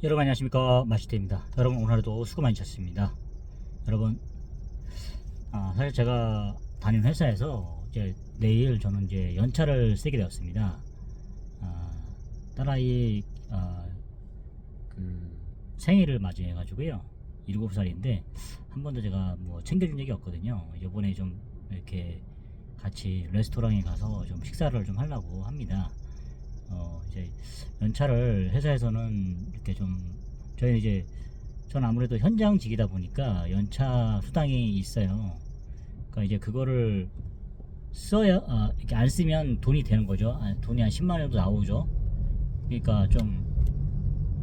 여러분 안녕하십니까, 마시태입니다. 여러분 오늘 하루도 수고 많으셨습니다. 여러분 사실 제가 다니는 회사에서 이제 내일 저는 이제 연차를 쓰게 되었습니다. 딸아이 그 생일을 맞이해 가지고요, 7살인데 한 번도 제가 뭐 챙겨준 적이 없거든요. 이번에 좀 이렇게 같이 레스토랑에 가서 좀 식사를 좀 하려고 합니다. 이제 연차를 회사에서는 이렇게 좀, 저희는 이제 전 아무래도 현장직이다 보니까 연차 수당이 있어요. 그러니까 이제 그거를 써야 이렇게 안 쓰면 돈이 되는 거죠. 돈이 한 10만 원 정도 나오죠. 그러니까 좀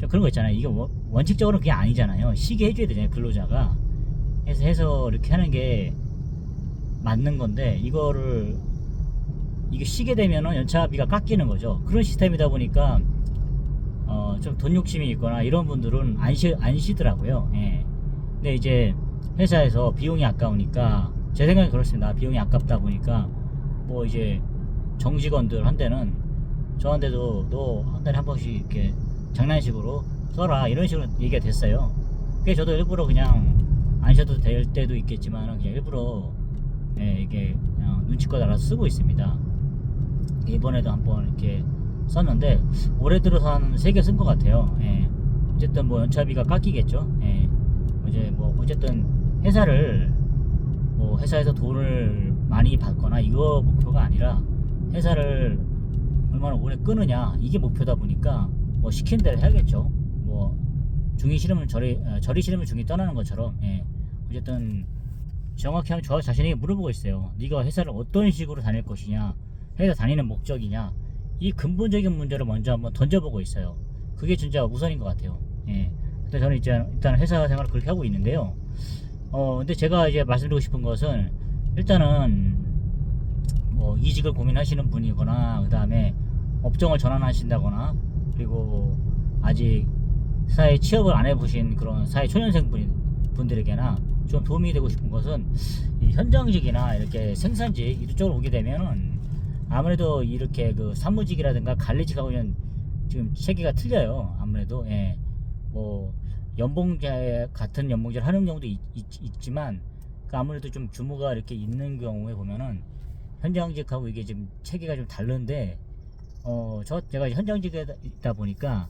그런 거 있잖아요. 이게 원칙적으로 그게 아니잖아요. 쉬게 해줘야 되잖아요, 근로자가. 해서 이렇게 하는 게 맞는 건데, 이게 쉬게 되면은 연차비가 깎이는 거죠. 그런 시스템이다 보니까 좀 돈 욕심이 있거나 이런 분들은 안 쉬더라고요. 예. 근데 이제 회사에서 비용이 아까우니까, 제 생각엔 그렇습니다. 비용이 아깝다 보니까 뭐 이제 정직원들 한테는, 저한테도 너 한 달에 한 번씩 이렇게 장난식으로 써라, 이런 식으로 얘기가 됐어요. 그래서 저도 일부러 그냥 안 쉬어도 될 때도 있겠지만 그냥 일부러, 예, 이게 그냥 눈치껏 알아서 쓰고 있습니다. 이번에도 한번 이렇게 썼는데 올해 들어서 한 3개 쓴 것 같아요. 예. 어쨌든 뭐 연차비가 깎이겠죠. 예. 이제 뭐 어쨌든 회사에서 돈을 많이 받거나 이거 목표가 아니라, 회사를 얼마나 오래 끄느냐, 이게 목표다 보니까 뭐 시킨 대로 해야겠죠. 뭐 중이 싫으면 절이 싫으면 중이 떠나는 것처럼. 예. 어쨌든 정확히 하면 저 자신에게 물어보고 있어요. 네가 회사를 어떤 식으로 다닐 것이냐, 회사 다니는 목적이냐, 이 근본적인 문제를 먼저 한번 던져보고 있어요. 그게 진짜 우선인 것 같아요. 예. 근데 저는 이제 일단 회사 생활을 그렇게 하고 있는데요. 근데 제가 이제 말씀드리고 싶은 것은, 일단은 뭐 이직을 고민하시는 분이거나, 그 다음에 업종을 전환하신다거나, 그리고 아직 사회 취업을 안 해보신 그런 사회 초년생 분들에게나 좀 도움이 되고 싶은 것은, 이 현장직이나 이렇게 생산직 이쪽으로 오게 되면은 아무래도 이렇게 그 사무직이라든가 관리직하고는 지금 체계가 틀려요. 아무래도. 예. 뭐 같은 연봉제를 하는 경우도 있지만, 그 아무래도 좀 규모가 이렇게 있는 경우에 보면은 현장직하고 이게 지금 체계가 좀 다른데, 제가 현장직에 있다 보니까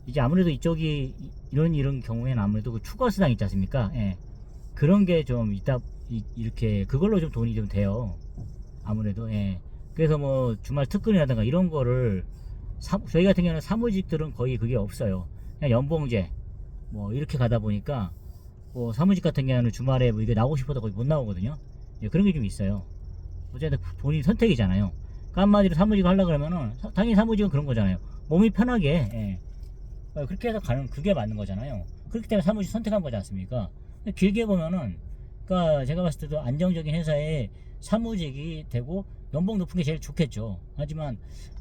이제 아무래도 이쪽이 이런 경우에는 아무래도 그 추가수당 있지 않습니까? 예. 그런 게 좀 있다, 이렇게 그걸로 좀 돈이 좀 돼요. 아무래도. 예. 그래서 뭐 주말 특근이라든가 이런 거를, 저희 같은 경우는 사무직들은 거의 그게 없어요. 그냥 연봉제 뭐 이렇게 가다 보니까, 뭐 사무직 같은 경우는 주말에 뭐 이게 나오고 싶어도 거의 못 나오거든요. 예, 그런 게 좀 있어요. 어쨌든 본인 선택이잖아요. 그러니까 한마디로 사무직 하려고 그러면은 당연히 사무직은 그런 거잖아요. 몸이 편하게, 예, 그렇게 해서 가는, 그게 맞는 거잖아요. 그렇기 때문에 사무직 선택한 거지 않습니까? 길게 보면은, 그러니까 제가 봤을 때도 안정적인 회사에 사무직이 되고 연봉 높은 게 제일 좋겠죠. 하지만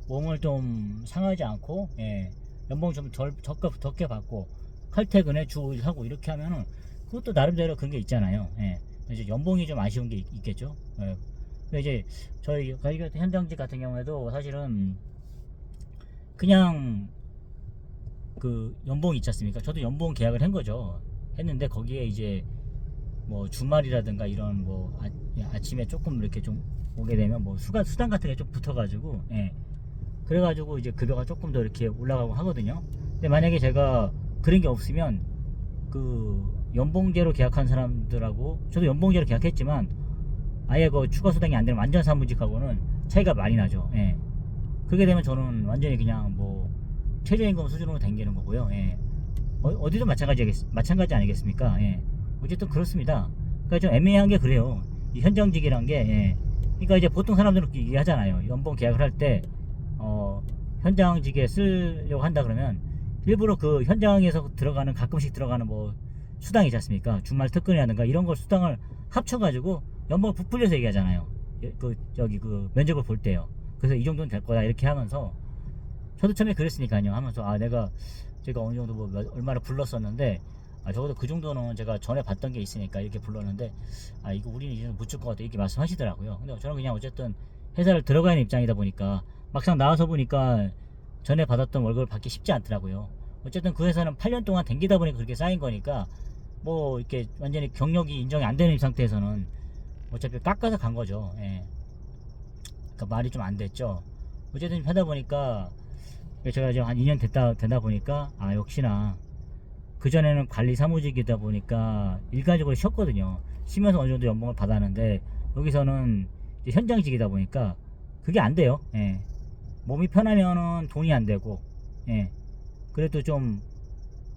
몸을 좀 상하지 않고, 예, 연봉 좀 적게 받고 칼퇴근에 주 5일 하고 이렇게 하면은, 그것도 나름대로 그런 게 있잖아요. 예. 이제 연봉이 좀 아쉬운 게 있겠죠. 예. 근데 이제 저희 같은 현장직 같은 경우에도 사실은 그냥 그 연봉이 있지 않습니까? 저도 연봉 계약을 한 거죠. 했는데 거기에 이제 뭐 주말이라든가 이런 뭐 아침에 조금 이렇게 좀 오게 되면 뭐 수당 같은 게 좀 붙어가지고, 예, 그래가지고 이제 급여가 조금 더 이렇게 올라가고 하거든요. 근데 만약에 제가 그런 게 없으면, 그 연봉제로 계약한 사람들하고, 저도 연봉제로 계약했지만 아예 그 추가 수당이 안 되는 완전 사무직하고는 차이가 많이 나죠. 예. 그렇게 되면 저는 완전히 그냥 뭐 최저임금 수준으로 당기는 거고요. 예. 어디도 마찬가지 아니겠습니까? 예. 어쨌든 그렇습니다. 그러니까 좀 애매한 게 그래요. 이 현장직이란 게, 예. 그러니까 이제 보통 사람들은 얘기하잖아요. 연봉 계약을 할 때, 현장직에 쓰려고 한다 그러면 일부러 그 현장에서 가끔씩 들어가는 뭐 수당이지 않습니까? 주말 특근이라든가 이런 걸 수당을 합쳐가지고 연봉을 부풀려서 얘기하잖아요. 그 면접을 볼 때요. 그래서 이 정도는 될 거다, 이렇게 하면서, 저도 처음에 그랬으니까요. 하면서 제가 어느 정도 뭐 얼마나 불렀었는데, 적어도 그 정도는 제가 전에 봤던 게 있으니까 이렇게 불렀는데, 이거 우리는 이제는 못 줄 것 같다, 이렇게 말씀하시더라고요. 근데 저는 그냥 어쨌든 회사를 들어가는 입장이다 보니까 막상 나와서 보니까 전에 받았던 월급을 받기 쉽지 않더라고요. 어쨌든 그 회사는 8년 동안 댕기다 보니까 그렇게 쌓인 거니까 뭐 이렇게 완전히 경력이 인정이 안 되는 상태에서는 어차피 깎아서 간 거죠. 예. 그러니까 말이 좀 안 됐죠. 어쨌든 하다 보니까 제가 이제 한 2년 되다 보니까 아 역시나 그전에는 관리 사무직이다 보니까 일괄적으로 쉬었거든요. 쉬면서 어느 정도 연봉을 받았는데 여기서는 이제 현장직이다 보니까 그게 안 돼요. 예. 몸이 편하면은 돈이 안 되고, 예. 그래도 좀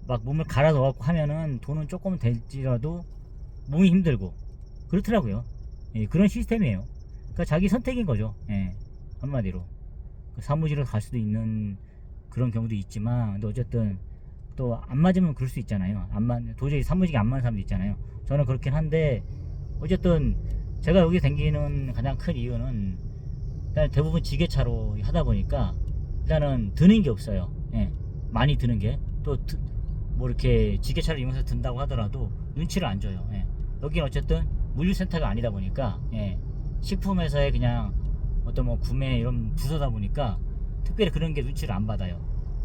막 몸을 갈아 넣어갖고 하면은 돈은 조금 될지라도 몸이 힘들고 그렇더라고요. 예, 그런 시스템이에요. 그러니까 자기 선택인 거죠. 예, 한마디로 사무실을 갈 수도 있는 그런 경우도 있지만, 근데 어쨌든 또 안 맞으면 그럴 수 있잖아요. 도저히 사무직이 안 맞는 사람도 있잖아요. 저는 그렇긴 한데 어쨌든 제가 여기 댕기는 가장 큰 이유는 일단 대부분 지게차로 하다 보니까 일단은 드는 게 없어요. 예, 많이 드는 게 또 뭐 이렇게 지게차를 이용해서 든다고 하더라도 눈치를 안 줘요. 예. 여기는 어쨌든 물류센터가 아니다 보니까, 예, 식품회사에 그냥 어떤 뭐 구매 이런 부서다 보니까 특별히 그런 게 눈치를 안 받아요.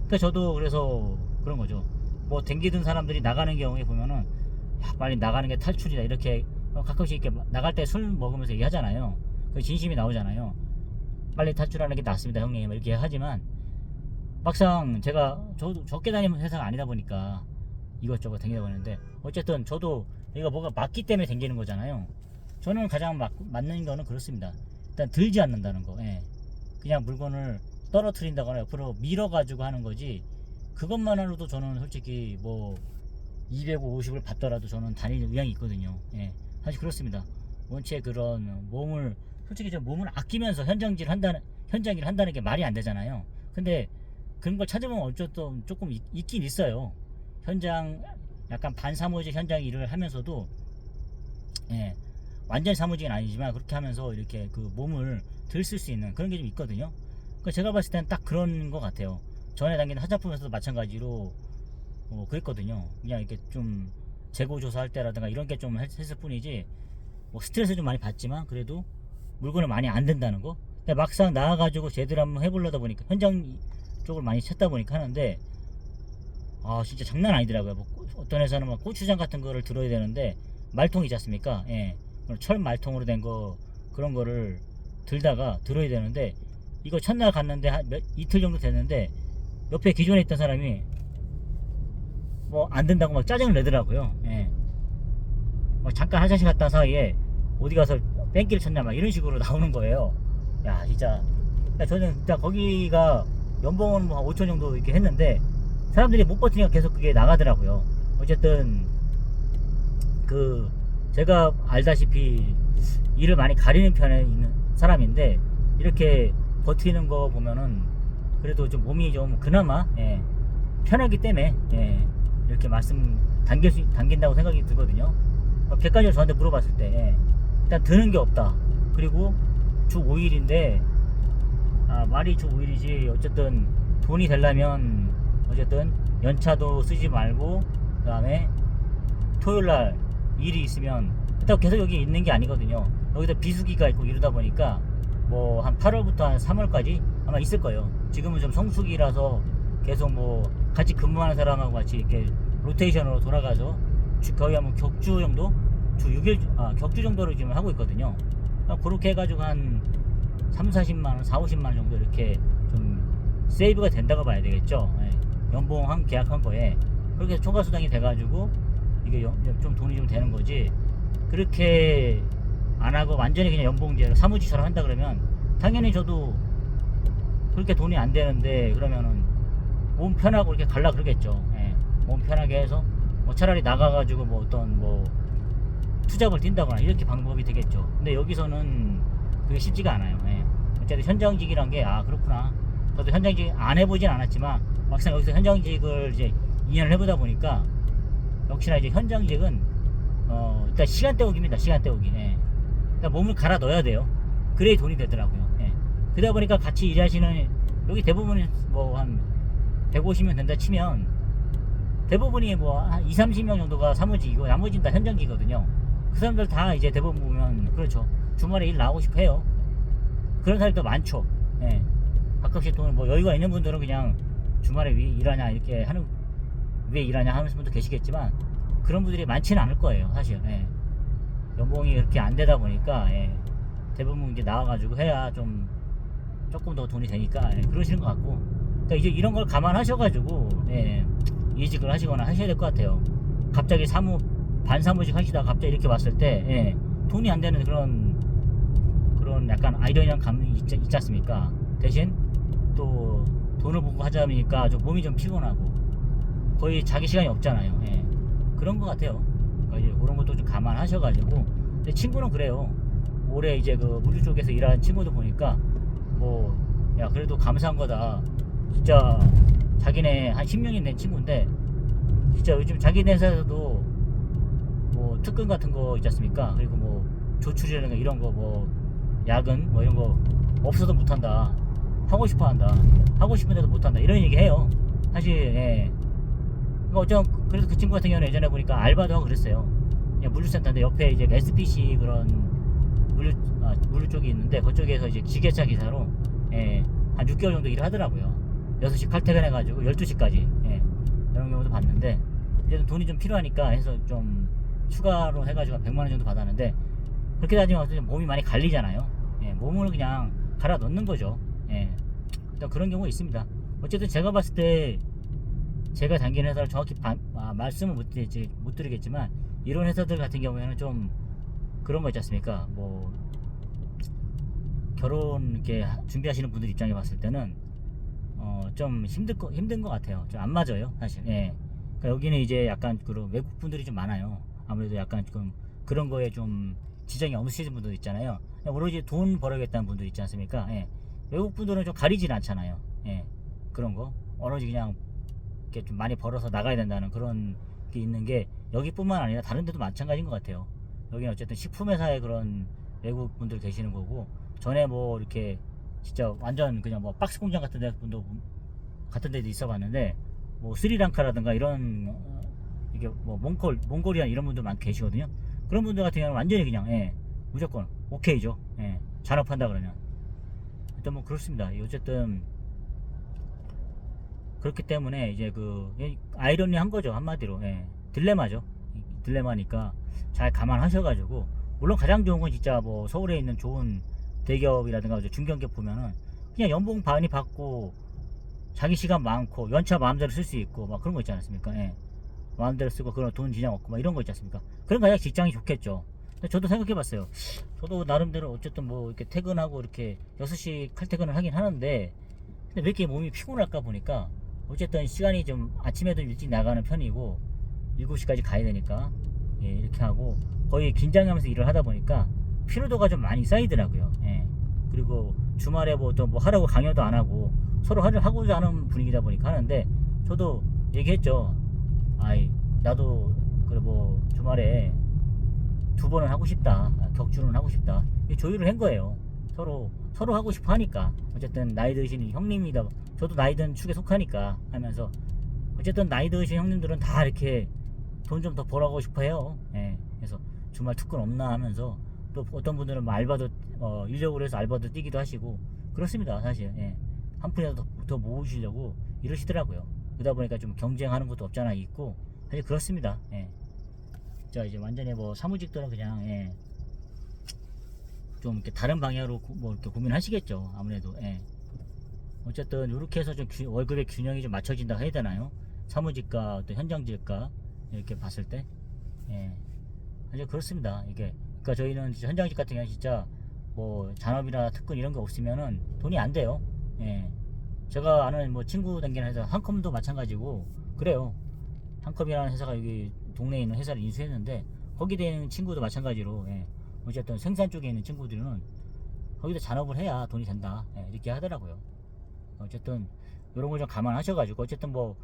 그러니까 저도 그래서 그런 거죠. 뭐 댕기던 사람들이 나가는 경우에 보면은 야, 빨리 나가는 게 탈출이다 이렇게 가끔씩 이렇게 나갈 때 술 먹으면서 얘기하잖아요. 그 진심이 나오잖아요. 빨리 탈출하는 게 낫습니다 형님 이렇게 하지만 막상 저도 적게 다니는 회사가 아니다 보니까 이것저것 댕기다 보는데 어쨌든 저도 이거 뭐가 맞기 때문에 댕기는 거잖아요. 저는 가장 맞는 거는 그렇습니다. 일단 들지 않는다는 거. 예. 그냥 물건을 떨어뜨린다거나 옆으로 밀어가지고 하는 거지 그것만으로도 저는 솔직히 뭐 250을 받더라도 저는 다닐 의향이 있거든요. 예. 사실 그렇습니다. 원체 그런 몸을 솔직히 저 몸을 아끼면서 현장일을 한다는 게 말이 안 되잖아요. 근데 그런 걸 찾으면 어쨌든 조금 있긴 있어요. 현장 약간 반사무직 현장 일을 하면서도, 예, 완전 사무직은 아니지만 그렇게 하면서 이렇게 그 몸을 들 쓸 수 있는 그런 게 좀 있거든요. 그러니까 제가 봤을 때는 딱 그런 것 같아요. 전에 당기는 화장품에서도 마찬가지로 그랬거든요. 그냥 이렇게 좀 재고 조사할 때라든가 이런 게 좀 했을 뿐이지 뭐 스트레스 좀 많이 받지만 그래도 물건을 많이 안 된다는 거. 근데 막상 나와가지고 제대로 한번 해보려다 보니까 현장 쪽을 많이 찾다 보니까 하는데 아 진짜 장난 아니더라고요. 뭐 어떤 회사는 막 고추장 같은 거를 들어야 되는데 말통 있지 않습니까? 예, 철 말통으로 된 거 그런 거를 들다가 들어야 되는데 이거 첫날 갔는데 이틀 정도 됐는데 옆에 기존에 있던 사람이 뭐 안 된다고 막 짜증을 내더라고요. 예. 막 잠깐 화장실 갔다 사이에 어디 가서 뺑기를 쳤냐 막 이런 식으로 나오는 거예요. 야 진짜 저는 진짜 거기가 연봉은 뭐 5천 정도 이렇게 했는데 사람들이 못 버티니까 계속 그게 나가더라고요. 어쨌든 그 제가 알다시피 일을 많이 가리는 편에 있는 사람인데 이렇게 버티는 거 보면은 그래도 좀 몸이 좀 그나마, 예, 편하기 때문에, 예, 이렇게 당긴다고 생각이 들거든요. 객관적으로 저한테 물어봤을 때, 예, 일단 드는 게 없다. 그리고 주 5일인데 말이 주 5일이지 어쨌든 돈이 되려면 어쨌든 연차도 쓰지 말고 그 다음에 토요일날 일이 있으면 일단 계속 여기 있는 게 아니거든요. 여기서 비수기가 있고 이러다 보니까 뭐 한 8월부터 한 3월까지 아마 있을 거예요. 지금은 좀 성수기라서 계속 뭐 같이 근무하는 사람하고 같이 이렇게 로테이션으로 돌아가서 거의 한 격주 정도? 주 6일, 격주 정도를 지금 하고 있거든요. 그렇게 해가지고 한 3, 40만원, 4, 50만원 정도 이렇게 좀 세이브가 된다고 봐야 되겠죠. 예. 연봉 계약한 거에 그렇게 초과수당이 돼가지고 이게 좀 돈이 좀 되는 거지. 그렇게 안 하고 완전히 그냥 연봉제로 사무직처럼 한다 그러면 당연히 저도 그렇게 돈이 안 되는데 그러면은 몸 편하고 이렇게 갈라 그러겠죠. 예. 몸 편하게 해서 뭐 차라리 나가가지고 뭐 어떤 뭐 투잡을 뛴다거나 이렇게 방법이 되겠죠. 근데 여기서는 그게 쉽지가 않아요. 예. 어쨌든 현장직이란 게 그렇구나. 저도 현장직 안 해보진 않았지만 막상 여기서 현장직을 이제 2년을 해보다 보니까 역시나 이제 현장직은 일단 시간 때우기입니다. 시간 때우기. 예. 일단 몸을 갈아 넣어야 돼요. 그래야 돈이 되더라고요. 예. 그러다 보니까 같이 일하시는 여기 대부분이 뭐 한 150명 된다 치면 대부분이 뭐 한 2, 30명 정도가 사무직이고 나머지는 다 현장직이거든요. 그 사람들 다 이제 대부분 보면 그렇죠. 주말에 일 나오고 싶어 해요. 그런 사람도 많죠. 예. 가끔씩 또 뭐 여유가 있는 분들은 그냥 주말에 일하냐 이렇게 하는 왜 일하냐 하는 분도 계시겠지만 그런 분들이 많지는 않을 거예요 사실. 예. 연봉이 그렇게 안 되다 보니까 예. 대부분 이제 나와가지고 해야 좀 조금 더 돈이 되니까 예. 그러시는 것 같고, 그러니까 이제 이런 걸 감안하셔가지고 예. 이직을 하시거나 하셔야 될 것 같아요. 갑자기 반사무직 하시다가 갑자기 이렇게 왔을 때 예. 돈이 안 되는 그런 약간 아이러니한 감이 있지 않습니까? 대신 또 돈을 보고 하자 보니까 좀 몸이 좀 피곤하고 거의 자기 시간이 없잖아요. 예. 그런 것 같아요. 그러니까 이제 그런 것도 좀 감안하셔가지고. 근데 친구는 그래요. 올해 이제 그 물류 쪽에서 일하는 친구도 보니까 뭐 야 그래도 감사한 거다. 진짜 자기네 한 10년이 된 친구인데 진짜 요즘 자기네 회사에서도 뭐 특근 같은 거 있지 않습니까? 그리고 뭐 조출이라든가 이런 거 뭐 야근 뭐 이런 거 없어도 못한다. 하고 싶어 한다. 하고 싶은데도 못한다. 이런 얘기 해요. 사실 예. 그래서 그 친구 같은 경우는 예전에 보니까 알바도 하고 그랬어요. 그냥 물류센터인데 옆에 이제 SPC 그런 물류 쪽이 있는데 그쪽에서 이제 기계차 기사로 예, 한 6개월 정도 일을 하더라고요. 6시 칼퇴근해가지고 12시까지 예, 이런 경우도 봤는데 이제 돈이 좀 필요하니까 해서 좀 추가로 해가지고 100만원 정도 받았는데, 그렇게 따지면 몸이 많이 갈리잖아요. 예, 몸을 그냥 갈아 넣는 거죠. 예, 일단 그런 경우가 있습니다. 어쨌든 제가 봤을 때 제가 다니는 회사를 정확히 말씀을 못 드리겠지만 이런 회사들 같은 경우에는 좀 그런 거 있지 않습니까? 뭐 결혼 이렇게 준비하시는 분들 입장에 봤을 때는 좀 힘든 것 같아요. 좀 안 맞아요 사실. 예. 그러니까 여기는 이제 약간 그런 외국 분들이 좀 많아요. 아무래도 약간 좀 그런 거에 좀 지정이 없으신 분들 있잖아요. 오로지 돈 벌어야겠다는 분들 있지 않습니까? 예. 외국 분들은 좀 가리진 않잖아요. 예. 그런 거 오로지 그냥 이렇게 좀 많이 벌어서 나가야 된다는 그런 게 있는 게 여기뿐만 아니라 다른 데도 마찬가지인 것 같아요. 여기는 어쨌든 식품회사에 그런 외국 분들 계시는 거고, 전에 뭐 이렇게 진짜 완전 그냥 뭐 박스 공장 같은 데도 있어 봤는데 뭐 스리랑카라든가 이런 이게 뭐 몽골이안 이런 분들 많이 계시거든요. 그런 분들 같은 경우는 완전히 그냥 예, 무조건 오케이죠. 예, 잔업한다 그러면. 일단 뭐 그렇습니다. 어쨌든 그렇기 때문에 이제 그 아이러니한 거죠 한마디로. 예, 딜레마죠. 딜레마니까 잘 감안하셔가지고, 물론 가장 좋은 건 진짜 뭐 서울에 있는 좋은 대기업이라든가 중견기업 보면은 그냥 연봉 많이 받고 자기 시간 많고 연차 마음대로 쓸 수 있고 막 그런 거 있지 않습니까? 예. 마음대로 쓰고 그런 돈 지장 없고 막 이런 거 있지 않습니까? 그런 거 그냥 직장이 좋겠죠. 근데 저도 생각해 봤어요. 저도 나름대로 어쨌든 뭐 이렇게 퇴근하고 이렇게 6시 칼퇴근을 하긴 하는데 근데 왜 이렇게 몸이 피곤할까 보니까 어쨌든 시간이 좀 아침에도 일찍 나가는 편이고 7시까지 가야 되니까 예, 이렇게 하고 거의 긴장하면서 일을 하다 보니까 피로도가 좀 많이 쌓이더라고요. 예. 그리고 주말에 뭐 또 뭐 하라고 강요도 안 하고 서로 하고자 하는 분위기다 보니까 하는데, 저도 얘기했죠. 아이 나도 그래 뭐 주말에 2번은 하고 싶다. 격주는 하고 싶다. 조율을 한 거예요. 서로 하고 싶어 하니까. 어쨌든 나이 드신 형님이다. 저도 나이 든 축에 속하니까 하면서 어쨌든 나이 드신 형님들은 다 이렇게 돈 좀 더 벌어가고 싶어 해요. 예. 그래서 주말 특근 없나 하면서 또 어떤 분들은 뭐 알바도 인력으로 해서 알바도 뛰기도 하시고 그렇습니다 사실. 예. 한 푼이라도 더 모으시려고 이러시더라고요. 그러다 보니까 좀 경쟁하는 것도 없잖아 있고 사실 그렇습니다. 예. 자 이제 완전히 뭐 사무직들은 그냥 예. 좀 이렇게 다른 방향으로 뭐 이렇게 고민하시겠죠 아무래도. 예. 어쨌든 이렇게 해서 좀 월급의 균형이 좀 맞춰진다고 해야 되나요? 사무직과 어떤 현장직과 이렇게 봤을 때 예. 사실 그렇습니다. 이게 그러니까 저희는 현장직 같은 경우는 진짜 뭐 잔업이나 특근 이런 거 없으면은 돈이 안 돼요. 예. 제가 아는 뭐 친구 다니는 회사 한컴도 마찬가지고 그래요. 한컴이라는 회사가 여기 동네에 있는 회사를 인수했는데 거기에 있는 친구도 마찬가지로 예. 어쨌든 생산 쪽에 있는 친구들은 거기다 잔업을 해야 돈이 된다. 예. 이렇게 하더라고요. 어쨌든 이런 걸 좀 감안하셔가지고 어쨌든 뭐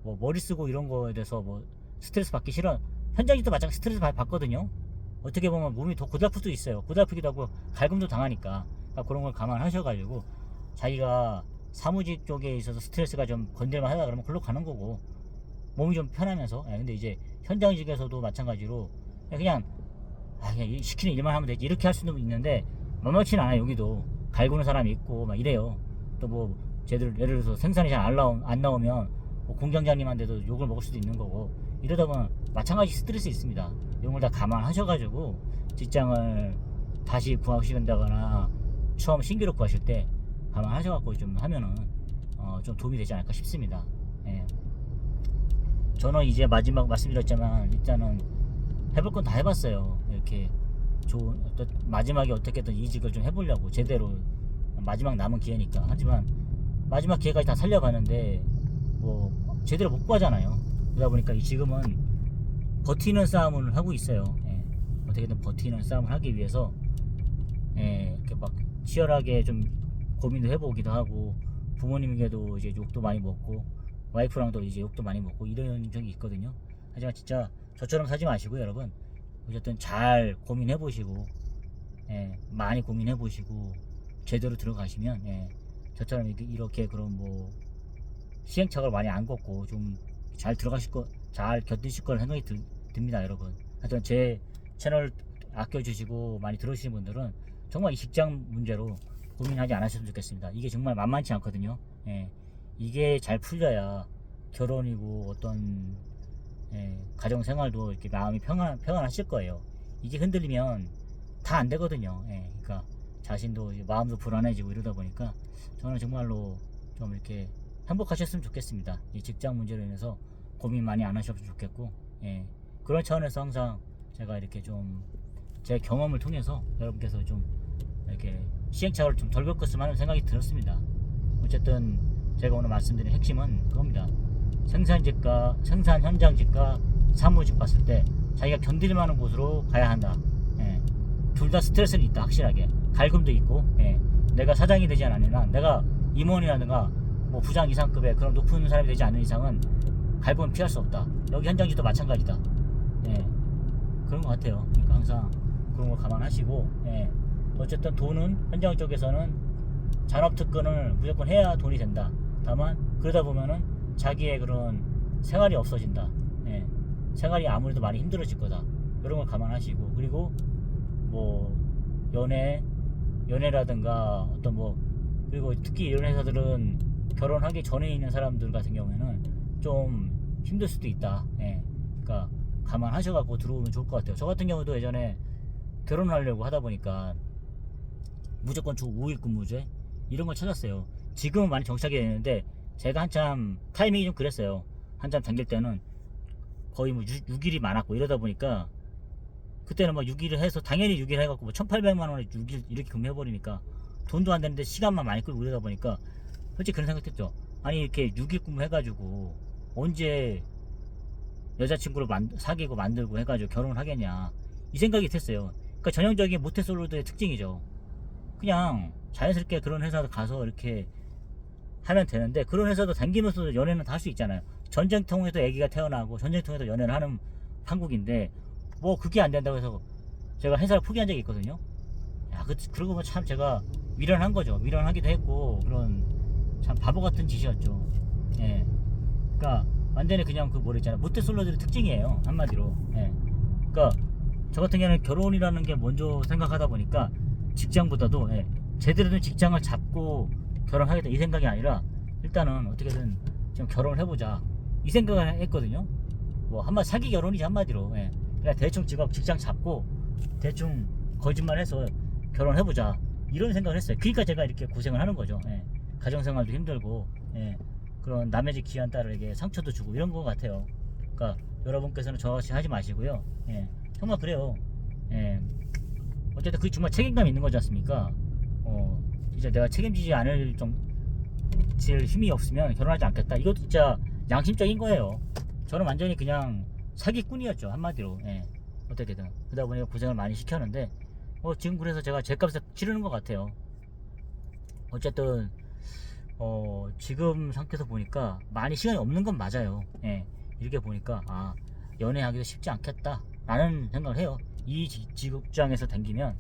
머리 쓰고 이런 거에 대해서 뭐 스트레스 받기 싫어. 현장직도 마찬가지 스트레스 받거든요. 어떻게 보면 몸이 더 고달플 수도 있어요. 고달프기도 하고 갈굼도 당하니까. 그러니까 그런 걸 감안하셔가지고 자기가 사무직 쪽에 있어서 스트레스가 좀 건들만 하다 그러면 글로 가는 거고 몸이 좀 편하면서. 예, 근데 이제 현장직에서도 마찬가지로 그냥 시키는 일만 하면 되지 이렇게 할 수는 있는데 만만치는 않아요. 여기도 갈구는 사람이 있고 막 이래요. 또 뭐 제대로 예를 들어서 생산이 잘 안 나오면 뭐 공장장님한테도 욕을 먹을 수도 있는 거고, 이러다 보면 마찬가지 스트레스 있습니다. 이런 걸 다 감안하셔가지고 직장을 다시 구하시는다거나 처음 신규로 구하실 때 감안하셔갖고 좀 하면은 좀 도움이 되지 않을까 싶습니다. 예. 저는 이제 마지막 말씀드렸지만 일단은 해볼 건 다 해봤어요. 이렇게 좋은 마지막에 어떻게든 이직을 좀 해보려고 제대로 마지막 남은 기회니까. 하지만 마지막 기회까지 다 살려봤는데 뭐 제대로 못 구하잖아요. 그러다 보니까 지금은 버티는 싸움을 하고 있어요. 예. 어떻게든 버티는 싸움을 하기 위해서 이렇게 막 치열하게 좀 고민도 해보기도 하고, 부모님에게도 이제 욕도 많이 먹고 와이프랑도 이제 욕도 많이 먹고 이런 적이 있거든요. 하지만 진짜 저처럼 사지 마시고 여러분, 어쨌든 잘 고민해 보시고, 많이 고민해 보시고 제대로 들어가시면, 저처럼 이렇게 그런 뭐 시행착오를 많이 안 겪고 좀 잘 들어가실 거, 잘 견디실 거라는 생각이 듭니다 여러분. 하여튼 제 채널 아껴주시고 많이 들어주시는 분들은 정말 이 직장 문제로 고민하지 않으셨으면 좋겠습니다. 이게 정말 만만치 않거든요. 이게 잘 풀려야 결혼이고 어떤 가정 생활도 이렇게 마음이 평안하실 거예요. 이게 흔들리면 다 안 되거든요. 그러니까 자신도 마음도 불안해지고 이러다 보니까 저는 정말로 좀 이렇게 행복하셨으면 좋겠습니다. 이 직장 문제로 인해서 고민 많이 안 하셨으면 좋겠고, 그런 차원에서 항상 제가 이렇게 좀 제 경험을 통해서 여러분께서 좀 이렇게 시행착오를 좀 덜 겪었으면 하는 생각이 들었습니다. 어쨌든 제가 오늘 말씀드린 핵심은 그겁니다. 생산 현장직과 사무직 봤을 때 자기가 견딜 만한 곳으로 가야 한다. 둘 다 스트레스는 있다. 확실하게 갈굼도 있고, 내가 사장이 되지 않는 한, 내가 임원이라든가 뭐 부장 이상급의 그런 높은 사람이 되지 않는 이상은 갈굼은 피할 수 없다. 여기 현장직도 마찬가지다. 그런 것 같아요. 그러니까 항상 그런 거 감안하시고, 어쨌든 돈은 현장 쪽에서는 잔업특근을 무조건 해야 돈이 된다. 다만 그러다 보면은 자기의 그런 생활이 없어진다. 생활이 아무래도 많이 힘들어질 거다. 이런 걸 감안하시고, 그리고 뭐 연애라든가 어떤 뭐, 그리고 특히 이런 회사들은 결혼하기 전에 있는 사람들 같은 경우에는 좀 힘들 수도 있다. 그러니까 감안하셔갖고 들어오면 좋을 것 같아요. 저 같은 경우도 예전에 결혼하려고 하다 보니까 무조건 주 5일 근무제 이런 걸 찾았어요. 지금은 많이 정착이 되는데 제가 한참 타이밍이 좀 그랬어요. 한참 당길 때는 거의 뭐 6일이 많았고 이러다 보니까 그때는 뭐 6일을 해서 당연히 6일 해갖고 뭐 1,800만 원에 6일 이렇게 근무해버리니까 돈도 안 되는데 시간만 많이 끌고 이러다 보니까 솔직히 그런 생각했죠. 아니 이렇게 6일 근무 해가지고 언제 여자친구를 사귀고 만들고 해가지고 결혼을 하겠냐 이 생각이 됐어요. 그러니까 전형적인 모태솔로들의 특징이죠. 그냥 자연스럽게 그런 회사도 가서 이렇게 하면 되는데, 그런 회사도 다니면서도 연애는 다 할 수 있잖아요. 전쟁통에도 아기가 태어나고 전쟁통에도 연애를 하는 한국인데 뭐 그게 안 된다고 해서 제가 회사를 포기한 적이 있거든요. 야, 그러고 보면 참 제가 미련한 거죠. 미련하기도 했고 그런 참 바보 같은 짓이었죠. 그러니까 완전히 그냥 그 뭐랬잖아요. 모태솔로들의 특징이에요. 한마디로. 그러니까 저 같은 경우는 결혼이라는 게 먼저 생각하다 보니까 직장보다도 제대로 된 직장을 잡고 결혼하겠다 이 생각이 아니라 일단은 어떻게든 좀 결혼을 해보자 이 생각을 했거든요. 뭐 한마디 사기 결혼이지 한마디로. 그냥 대충 직장 잡고 대충 거짓말해서 결혼해보자 이런 생각을 했어요. 그러니까 제가 이렇게 고생을 하는 거죠. 가정생활도 힘들고, 그런 남의 집 귀한 딸에게 상처도 주고 이런 것 같아요. 그러니까 여러분께서는 저같이 하지 마시고요. 정말 그래요. 어쨌든 그게 정말 책임감 있는 거지 않습니까? 진짜 내가 책임지지 않을 힘이 없으면 결혼하지 않겠다. 이것도 진짜 양심적인 거예요. 저는 완전히 그냥 사기꾼이었죠 한마디로. 어떻게든 그러다 보니까 고생을 많이 시켰는데 지금 그래서 제가 제값을 치르는 것 같아요. 어쨌든 지금 상태에서 보니까 많이 시간이 없는 건 맞아요. 이렇게 보니까 연애하기도 쉽지 않겠다 라는 생각을 해요. 이 직장에서 다니면.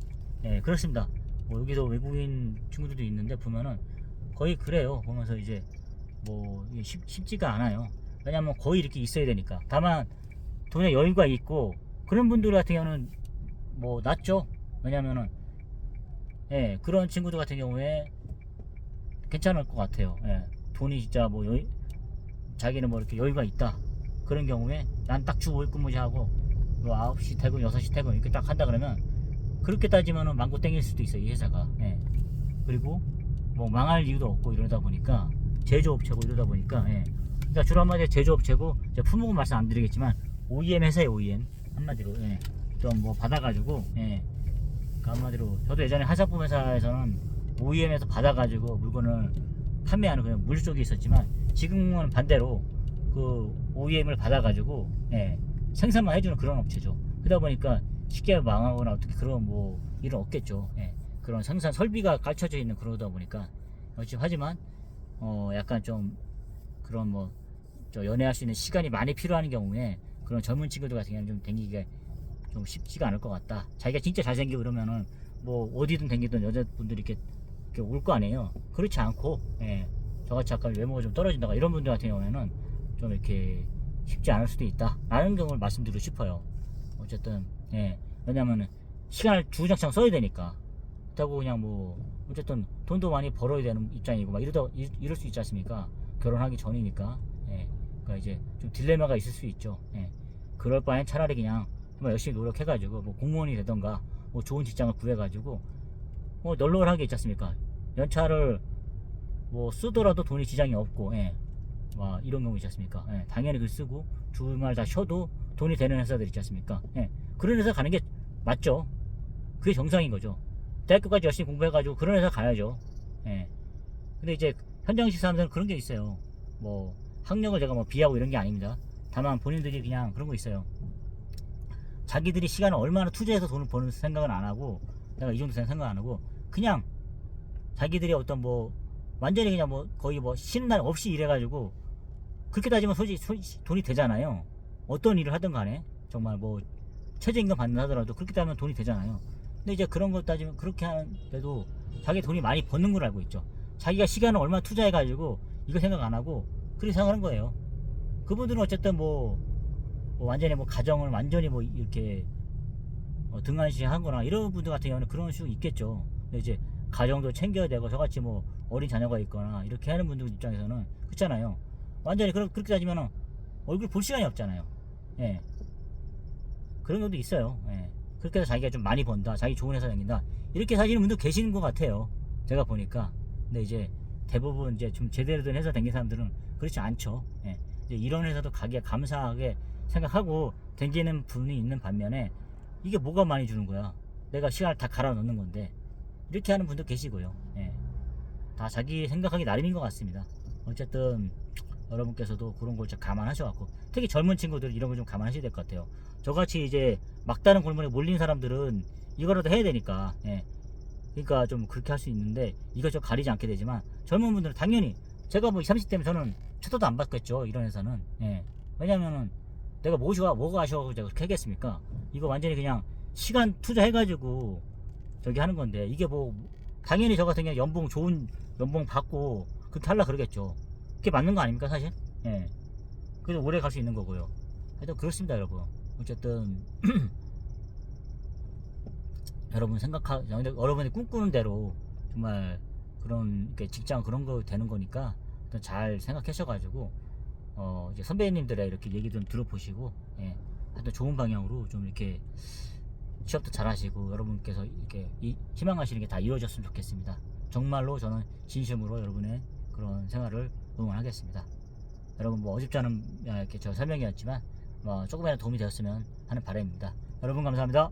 그렇습니다. 뭐 여기서 외국인 친구들도 있는데 보면은 거의 그래요. 보면서 이제 뭐 쉽지가 않아요. 왜냐면 거의 이렇게 있어야 되니까. 다만 돈에 여유가 있고 그런 분들 같은 경우는 뭐 낫죠. 왜냐면은 그런 친구들 같은 경우에 괜찮을 것 같아요. 돈이 진짜 뭐 자기는 뭐 이렇게 여유가 있다 그런 경우에 난 딱 주 5일 근무제하고 뭐 9시 퇴근 6시 퇴근 이렇게 딱 한다 그러면 그렇게 따지면은 망고 땡길 수도 있어요 이 회사가. 예. 그리고 뭐 망할 이유도 없고 이러다 보니까 제조업체고 이러다 보니까 예. 그러니까 주로 한마디로 제조업체고 제가 품목은 말씀 안 드리겠지만 OEM 회사에 OEM 한마디로 예. 좀 뭐 받아가지고 예. 그러니까 한마디로 저도 예전에 하사품 회사에서는 OEM에서 받아가지고 물건을 판매하는 그냥 물 쪽에 있었지만 지금은 반대로 그 OEM을 받아가지고 예. 생산만 해주는 그런 업체죠. 그러다 보니까 쉽게 망하거나 어떻게 그런 뭐 일은 없겠죠. 예. 그런 생산 설비가 갖춰져 있는 그러다 보니까 하지만 약간 좀 그런 뭐 저 연애할 수 있는 시간이 많이 필요한 경우에 그런 젊은 친구들 같은 경우는 좀 댕기기가 좀 쉽지가 않을 것 같다. 자기가 진짜 잘생기고 그러면은 뭐 어디든 댕기던 여자분들이 이렇게 올 거 아니에요. 그렇지 않고 예. 저같이 아까 외모가 좀 떨어진다가 이런 분들 같은 경우에는 좀 이렇게 쉽지 않을 수도 있다 라는 경우를 말씀드리고 싶어요. 어쨌든 예. 왜냐면은 시간을 주구장창 써야 되니까 그렇다고 그냥 뭐 어쨌든 돈도 많이 벌어야 되는 입장이고 막 이럴 수 있지 않습니까? 결혼하기 전이니까. 예. 그러니까 이제 좀 딜레마가 있을 수 있죠. 예. 그럴 바엔 차라리 그냥 정말 열심히 노력해가지고 뭐 공무원이 되던가 뭐 좋은 직장을 구해가지고 뭐 널널하게 있지 않습니까? 연차를 뭐 쓰더라도 돈이 지장이 없고 예. 막 이런 경우 있지 않습니까? 예. 당연히 그 쓰고 주말 다 쉬어도 돈이 되는 회사들 있지 않습니까? 예. 그런 회사 가는 게 맞죠. 그게 정상인 거죠. 대학교까지 열심히 공부해가지고 그런 회사 가야죠. 예. 근데 이제 현장식 사람들은 그런 게 있어요. 뭐 학력을 제가 뭐 비하고 이런 게 아닙니다. 다만 본인들이 그냥 그런 거 있어요. 자기들이 시간을 얼마나 투자해서 돈을 버는 생각은 안 하고 내가 이 정도 생각 안 하고 그냥 자기들이 어떤 뭐 완전히 그냥 뭐 거의 뭐 쉬는 날 없이 일해가지고 그렇게 따지면 솔직히 돈이 되잖아요. 어떤 일을 하든 간에 정말 뭐 최저임금 받는 하더라도 그렇게 따지면 돈이 되잖아요. 근데 이제 그런 거 따지면 그렇게 하는데도 자기 돈이 많이 버는 걸 알고 있죠. 자기가 시간을 얼마나 투자해가지고 이거 생각 안 하고 그렇게 생각하는 거예요. 그분들은 어쨌든 뭐 완전히 뭐 가정을 완전히 뭐 이렇게 등한시한 거나 이런 분들 같은 경우는 그런 수도 있겠죠. 근데 이제 가정도 챙겨야 되고 저같이 뭐 어린 자녀가 있거나 이렇게 하는 분들 입장에서는 그렇잖아요. 완전히 그렇게 따지면 얼굴 볼 시간이 없잖아요. 예. 그런 경우도 있어요. 예. 그렇게 해서 자기가 좀 많이 번다, 자기 좋은 회사 다닌다 이렇게 사시는 분도 계시는 것 같아요. 제가 보니까. 근데 이제 대부분 이제 좀 제대로 된 회사 다니는 사람들은 그렇지 않죠. 예. 이제 이런 회사도 가기가 감사하게 생각하고 다니는 분이 있는 반면에 이게 뭐가 많이 주는 거야. 내가 시간을 다 갈아 넣는 건데 이렇게 하는 분도 계시고요. 예. 다 자기 생각하기 나름인 것 같습니다. 어쨌든 여러분께서도 그런 걸 좀 감안하셔갖고 특히 젊은 친구들 이런 걸 좀 감안하셔야 될 것 같아요. 저같이 이제 막다른 골목에 몰린 사람들은 이거라도 해야 되니까 예. 그러니까 좀 그렇게 할 수 있는데 이거 좀 가리지 않게 되지만 젊은 분들은 당연히 제가 뭐 20, 30대면 저는 쳐다도 안 받겠죠. 이런 회사는 예. 왜냐면은 내가 뭐가 아쉬워서 제가 그렇게 하겠습니까? 이거 완전히 그냥 시간 투자해가지고 저기 하는 건데 이게 뭐 당연히 저 같은 경우 연봉 좋은 연봉 받고 그렇게 하려 그러겠죠. 그게 맞는 거 아닙니까 사실? 예. 그래서 오래 갈 수 있는 거고요. 하여튼 그렇습니다 여러분. 어쨌든 여러분이 꿈꾸는 대로 정말 그런 직장 그런 거 되는 거니까 잘 생각하셔가지고 이제 선배님들의 이렇게 얘기 좀 들어보시고 예. 하여튼 좋은 방향으로 좀 이렇게 취업도 잘 하시고 여러분께서 이렇게 희망하시는 게 다 이루어졌으면 좋겠습니다. 정말로 저는 진심으로 여러분의 그런 생활을 응원하겠습니다. 여러분 뭐 어줍지 않은 이렇게 저 설명이었지만 뭐 조금이라도 도움이 되었으면 하는 바람입니다. 여러분 감사합니다.